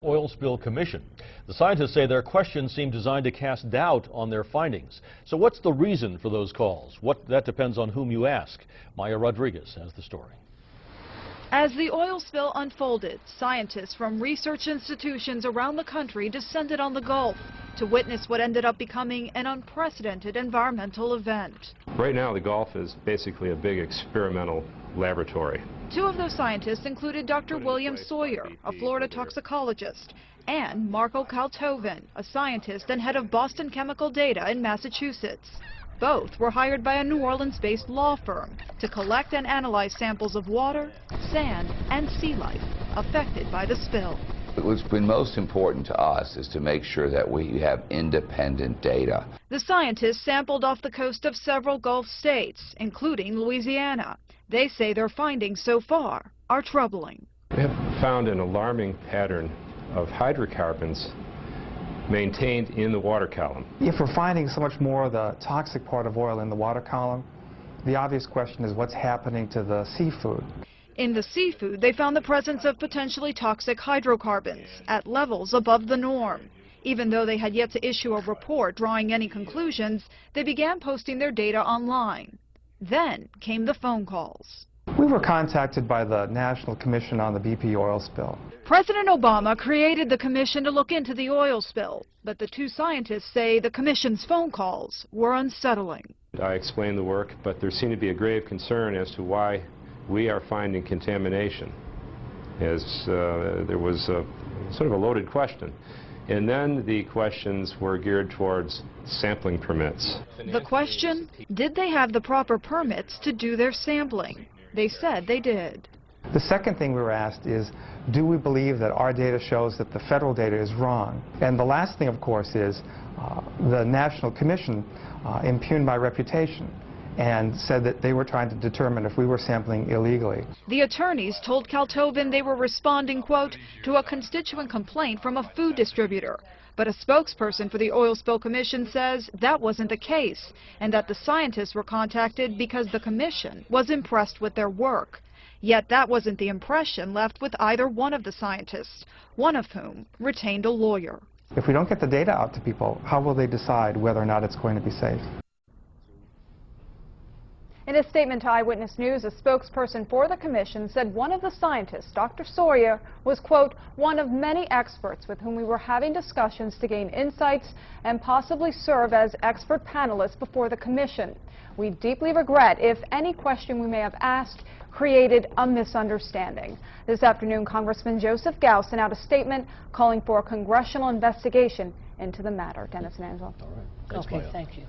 Oil Spill Commission. The scientists say their questions seem designed to cast doubt on their findings. So what's the reason for those calls? That depends on whom you ask. Maya Rodriguez has the story. As the oil spill unfolded, scientists from research institutions around the country descended on the Gulf to witness what ended up becoming an unprecedented environmental event. Right now, the Gulf is basically a big experimental laboratory. Two of those scientists included Dr. William Sawyer, a Florida toxicologist, and Marco Kaltoven, a scientist and head of Boston Chemical Data in Massachusetts. Both were hired by a New Orleans-based law firm to collect and analyze samples of water, sand, and sea life affected by the spill. What's been most important to us is to make sure that we have independent data. The scientists sampled off the coast of several Gulf states, including Louisiana. They say their findings so far are troubling. We have found an alarming pattern of hydrocarbons maintained in the water column. If we're finding so much more of the toxic part of oil in the water column, the obvious question is what's happening to the seafood. In the seafood, they found the presence of potentially toxic hydrocarbons at levels above the norm. Even though they had yet to issue a report drawing any conclusions, they began posting their data online. Then came the phone calls. We were contacted by the National Commission on the BP oil spill. President Obama created the commission to look into the oil spill, but the two scientists say the commission's phone calls were unsettling. I explained the work, but there seemed to be a grave concern as to why we are finding contamination, as there was sort of a loaded question. And then the questions were geared towards sampling permits. The question, did they have the proper permits to do their sampling? They said they did. The second thing we were asked is, do we believe that our data shows that the federal data is wrong? And the last thing, of course, is the National Commission impugned my reputation and said that they were trying to determine if we were sampling illegally. The attorneys told Kaltoven they were responding, quote, to a constituent complaint from a food distributor. But a spokesperson for the Oil Spill Commission says that wasn't the case, and that the scientists were contacted because the commission was impressed with their work. Yet that wasn't the impression left with either one of the scientists, one of whom retained a lawyer. If we don't get the data out to people, how will they decide whether or not it's going to be safe? In a statement to Eyewitness News, a spokesperson for the commission said one of the scientists, Dr. Sawyer, was, quote, one of many experts with whom we were having discussions to gain insights and possibly serve as expert panelists before the commission. We deeply regret if any question we may have asked created a misunderstanding. This afternoon, Congressman Joseph Gao sent out a statement calling for a congressional investigation into the matter. Dennis and Angela. All right. Thanks, Maya. Thank you.